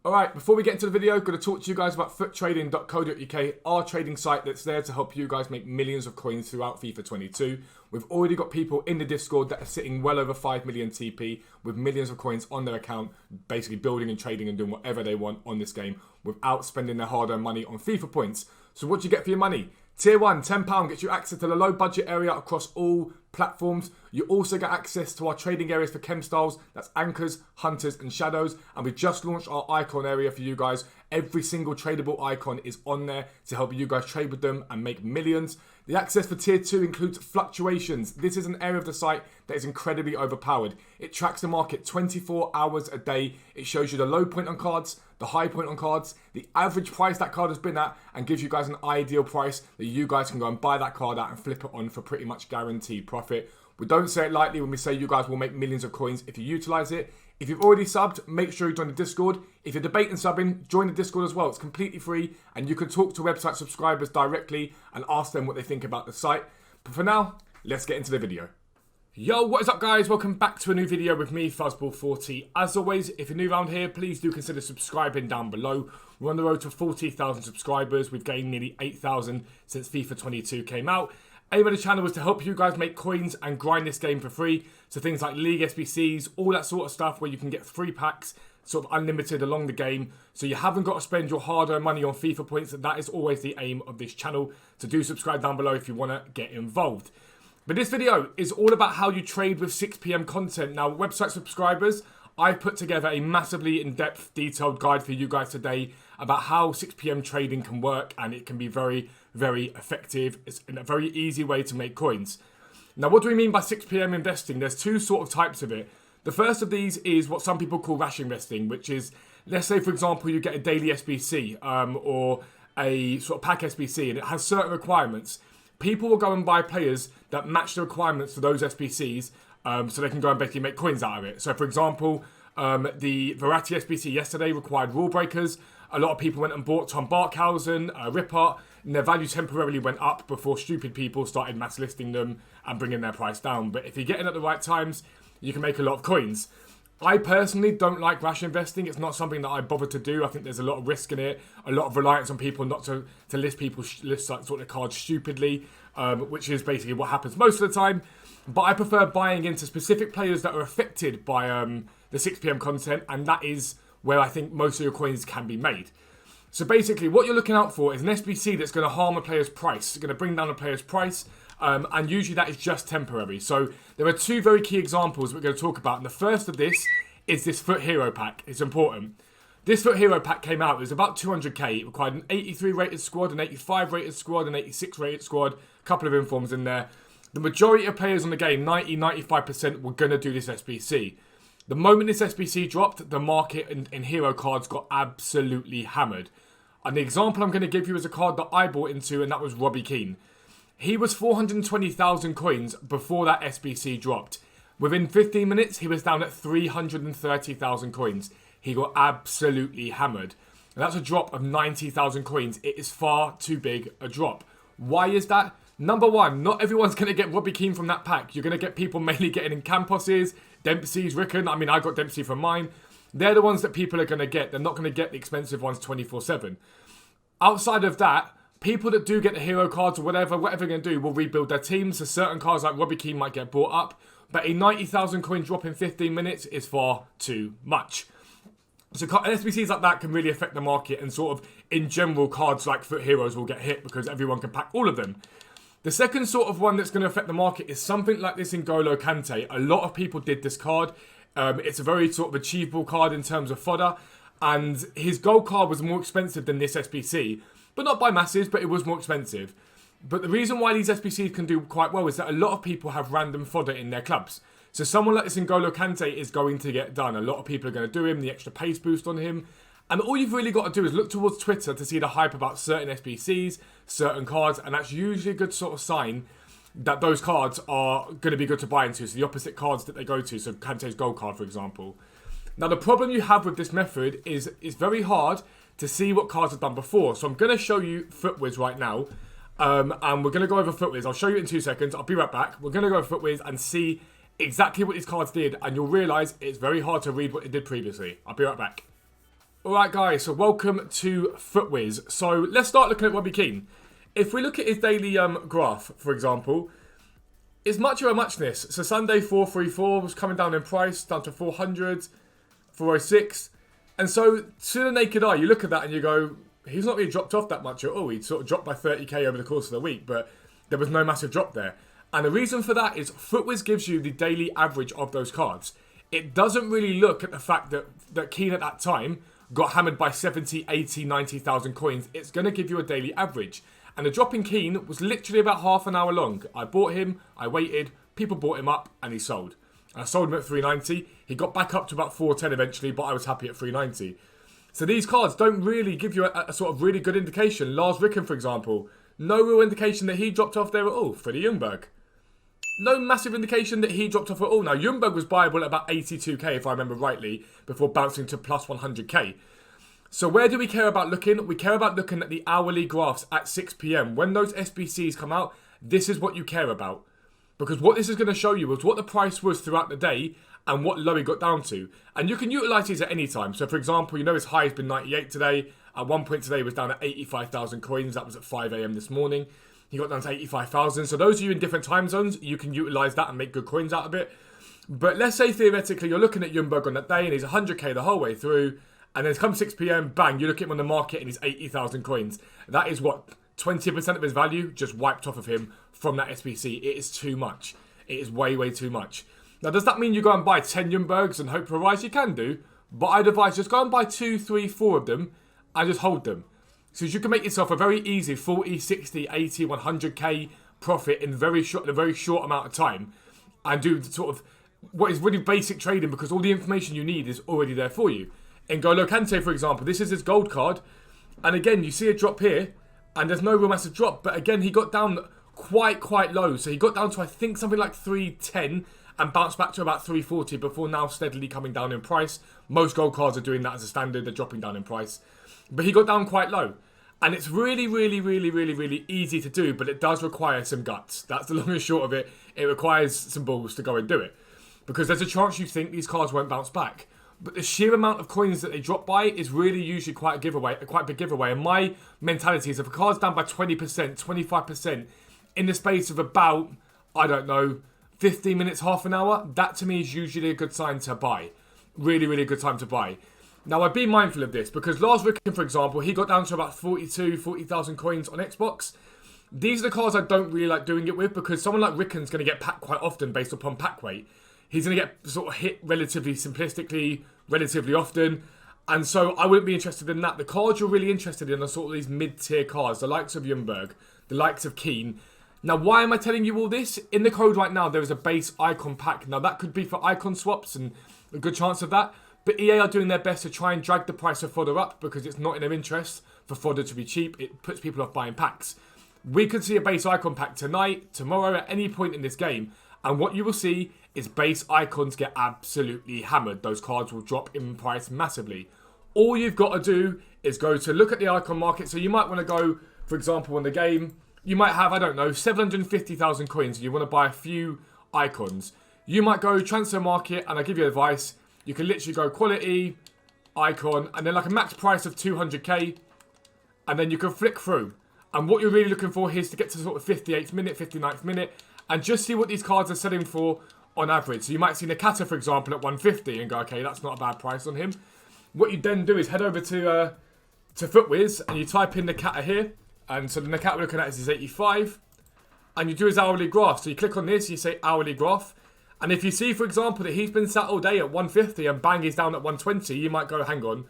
Alright, before we get into the video, I'm going to talk to you guys about Futtrading.co.uk, our trading site that's there to help you guys make millions of coins throughout FIFA 22. We've already got people in the Discord that are sitting well over 5 million TP with millions of coins on their account, basically building and trading and doing whatever they want on this game without spending their hard-earned money on FIFA points. So what do you get for your money? Tier 1, £10 gets you access to the low budget area across all platforms. You also get access to our trading areas for chem styles, that's anchors, hunters and shadows. And we just launched our icon area for you guys. Every single tradable icon is on there to help you guys trade with them and make millions. The access for tier 2 includes fluctuations. This is an area of the site that is incredibly overpowered. It tracks the market 24 hours a day. It shows you the low point on cards, the high point on cards, the average price that card has been at, and gives you guys an ideal price that you guys can go and buy that card at and flip it on for pretty much guaranteed profit. We don't say it lightly when we say you guys will make millions of coins if you utilize it. If you've already subbed, make sure you join the Discord. If you're debating subbing, join the Discord as well. It's completely free and you can talk to website subscribers directly and ask them what they think about the site. But for now, let's get into the video. Yo, what is up guys? Welcome back to a new video with me, Fuzzball40. As always, if you're new around here, please do consider subscribing down below. We're on the road to 40,000 subscribers. We've gained nearly 8,000 since FIFA 22 came out. Aim of the channel was to help you guys make coins and grind this game for free. So things like League SBCs, all that sort of stuff where you can get free packs, sort of unlimited along the game. So you haven't got to spend your hard-earned money on FIFA points. That is always the aim of this channel. So do subscribe down below if you want to get involved. But this video is all about how you trade with 6 PM content. Now, website subscribers, I've put together a massively in-depth, detailed guide for you guys today about how 6 PM trading can work, and it can be very, very effective. It's a very easy way to make coins. Now, what do we mean by 6 PM investing? There's two sort of types of it. The first of these is what some people call rash investing, which is, let's say, for example, you get a daily SBC or a sort of pack SBC, and it has certain requirements. People will go and buy players that match the requirements for those SBCs, so they can go and basically make coins out of it. So, for example, the Verratti SBC yesterday required rule breakers. A lot of people went and bought Tom Barkhausen, Rippart, and their value temporarily went up before stupid people started mass listing them and bringing their price down. But if you get in at the right times, you can make a lot of coins. I personally don't like rash investing. It's not something that I bother to do. I think there's a lot of risk in it, a lot of reliance on people not to list like sort of cards stupidly, which is basically what happens most of the time. But I prefer buying into specific players that are affected by the 6 PM content, and that is where I think most of your coins can be made. So basically, what you're looking out for is an SBC that's going to harm a player's price. It's going to bring down a player's price, and usually that is just temporary. So there are two very key examples we're going to talk about, and the first of this is this Foot Hero pack. It's important. This Foot Hero pack came out, it was about 200k. It required an 83 rated squad, an 85 rated squad, an 86 rated squad, a couple of informs in there. The majority of players on the game, 90-95%, were going to do this SBC. The moment this SBC dropped, the market in hero cards got absolutely hammered. And the example I'm going to give you is a card that I bought into, and that was Robbie Keane. He was 420,000 coins before that SBC dropped. Within 15 minutes, he was down at 330,000 coins. He got absolutely hammered. And that's a drop of 90,000 coins. It is far too big a drop. Why is that? Number one, not everyone's going to get Robbie Keane from that pack. You're going to get people mainly getting in Camposes, Dempsey's, Rickon. I mean, I got Dempsey from mine. They're the ones that people are going to get. They're not going to get the expensive ones 24/7. Outside of that, people that do get the hero cards or whatever they're going to do will rebuild their teams. So certain cards like Robbie Keane might get bought up. But a 90,000 coin drop in 15 minutes is far too much. So SBCs like that can really affect the market, and sort of in general cards like Foot Heroes will get hit because everyone can pack all of them. The second sort of one that's going to affect the market is something like this in N'Golo Kante. A lot of people did this card. It's a very sort of achievable card in terms of fodder, and his gold card was more expensive than this SBC, but not by masses, but it was more expensive. But the reason why these SBCs can do quite well is that a lot of people have random fodder in their clubs. So someone like this in N'Golo Kante is going to get done. A lot of people are going to do him, the extra pace boost on him. And all you've really got to do is look towards Twitter to see the hype about certain SBCs, certain cards, and that's usually a good sort of sign that those cards are going to be good to buy into. So the opposite cards that they go to, so Kante's gold card, for example. Now, the problem you have with this method is it's very hard to see what cards have done before. So I'm going to show you FootWiz right now, and we're going to go over FootWiz. I'll show you in 2 seconds. I'll be right back. We're going to go over FootWiz and see exactly what these cards did, and you'll realise it's very hard to read what it did previously. I'll be right back. Alright guys, so welcome to FootWiz. So let's start looking at Robbie Keane. If we look at his daily graph, for example, it's much of a muchness. So Sunday 434 was coming down in price, down to 400, 406. And so to the naked eye, you look at that and you go, he's not really dropped off that much at all. He sort of dropped by 30k over the course of the week, but there was no massive drop there. And the reason for that is FootWiz gives you the daily average of those cards. It doesn't really look at the fact that Keane at that time got hammered by 70, 80, 90,000 coins. It's going to give you a daily average. And the drop in Keane was literally about half an hour long. I bought him, I waited, people bought him up, and he sold. I sold him at 390. He got back up to about 410 eventually, but I was happy at 390. So these cards don't really give you a sort of really good indication. Lars Ricken, for example, no real indication that he dropped off there at all. Freddie Ljungberg, no massive indication that he dropped off at all. Now, Ljungberg was buyable at about 82k, if I remember rightly, before bouncing to plus 100k. So where do we care about looking? We care about looking at the hourly graphs at 6 p.m. When those SBCs come out, this is what you care about. Because what this is going to show you is what the price was throughout the day and what low he got down to. And you can utilise these at any time. So for example, you know his high has been 98 today. At one point today, it was down at 85,000 coins. That was at 5 a.m. this morning. He got down to 85,000. So those of you in different time zones, you can utilise that and make good coins out of it. But let's say theoretically you're looking at Ljungberg on that day and he's 100k the whole way through. And then come 6 p.m, bang, you look at him on the market and he's 80,000 coins. That is what, 20% of his value just wiped off of him from that SBC. It is too much. It is way, way too much. Now, does that mean you go and buy 10 Ljungbergs and hope for a rise? You can do. But I'd advise just go and buy 2, 3, 4 of them and just hold them. So you can make yourself a very easy 40, 60, 80, 100k profit in a very short amount of time. And do sort of what is really basic trading because all the information you need is already there for you. N'Golo Kante, for example, this is his gold card. And again, you see a drop here and there's no real massive drop. But again, he got down quite low. So he got down to, I think, something like 310 and bounced back to about 340 before now steadily coming down in price. Most gold cards are doing that as a standard. They're dropping down in price. But he got down quite low. And it's really easy to do, but it does require some guts. That's the long and short of it. It requires some balls to go and do it. Because there's a chance you think these cards won't bounce back. But the sheer amount of coins that they drop by is really usually quite a big giveaway. And my mentality is if a card's down by 20%, 25% in the space of about, I don't know, 15 minutes, half an hour, that to me is usually a good sign to buy. Really good time to buy. Now, I'd be mindful of this because Lars Ricken, for example, he got down to about 40,000 coins on Xbox. These are the cards I don't really like doing it with because someone like Ricken's going to get packed quite often based upon pack weight. He's going to get sort of hit relatively simplistically, relatively often. And so I wouldn't be interested in that. The cards you're really interested in are sort of these mid-tier cards, the likes of Ljungberg, the likes of Keane. Now, why am I telling you all this? In the code right now, there is a base icon pack. Now, that could be for icon swaps and a good chance of that. But EA are doing their best to try and drag the price of fodder up because it's not in their interest for fodder to be cheap. It puts people off buying packs. We could see a base icon pack tonight, tomorrow, at any point in this game. And what you will see is base icons get absolutely hammered. Those cards will drop in price massively. All you've got to do is go to look at the icon market. So you might want to go, for example, on the game. You might have, I don't know, 750,000 coins. And you want to buy a few icons. You might go transfer market, and I give you advice. You can literally go quality, icon, and then like a max price of 200k. And then you can flick through. And what you're really looking for here is to get to sort of 58th minute, 59th minute. And just see what these cards are selling for on average. So you might see Nakata, for example, at 150 and go, okay, that's not a bad price on him. What you then do is head over to FootWiz and you type in Nakata here. And so the Nakata we're looking at is his 85. And you do his hourly graph. So you click on this, you say hourly graph. And if you see, for example, that he's been sat all day at 150 and bang, he's down at 120, you might go, hang on,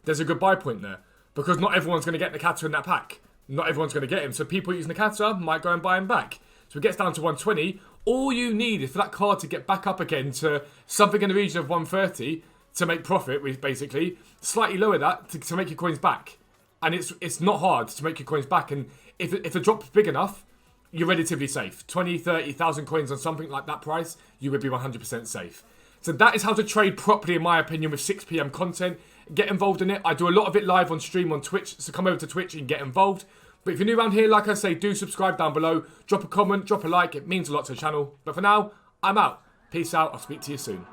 there's a good buy point there. Because not everyone's going to get Nakata in that pack. Not everyone's going to get him. So people using Nakata might go and buy him back. So it gets down to 120. All you need is for that card to get back up again to something in the region of 130 to make profit, basically. Slightly lower that to make your coins back. And it's not hard to make your coins back. And if the drop's big enough, you're relatively safe. 20, 30,000 coins on something like that price, you would be 100% safe. So that is how to trade properly, in my opinion, with 6 p.m. content. Get involved in it. I do a lot of it live on stream on Twitch, so come over to Twitch and get involved. But if you're new around here, like I say, do subscribe down below. Drop a comment, drop a like. It means a lot to the channel. But for now, I'm out. Peace out. I'll speak to you soon.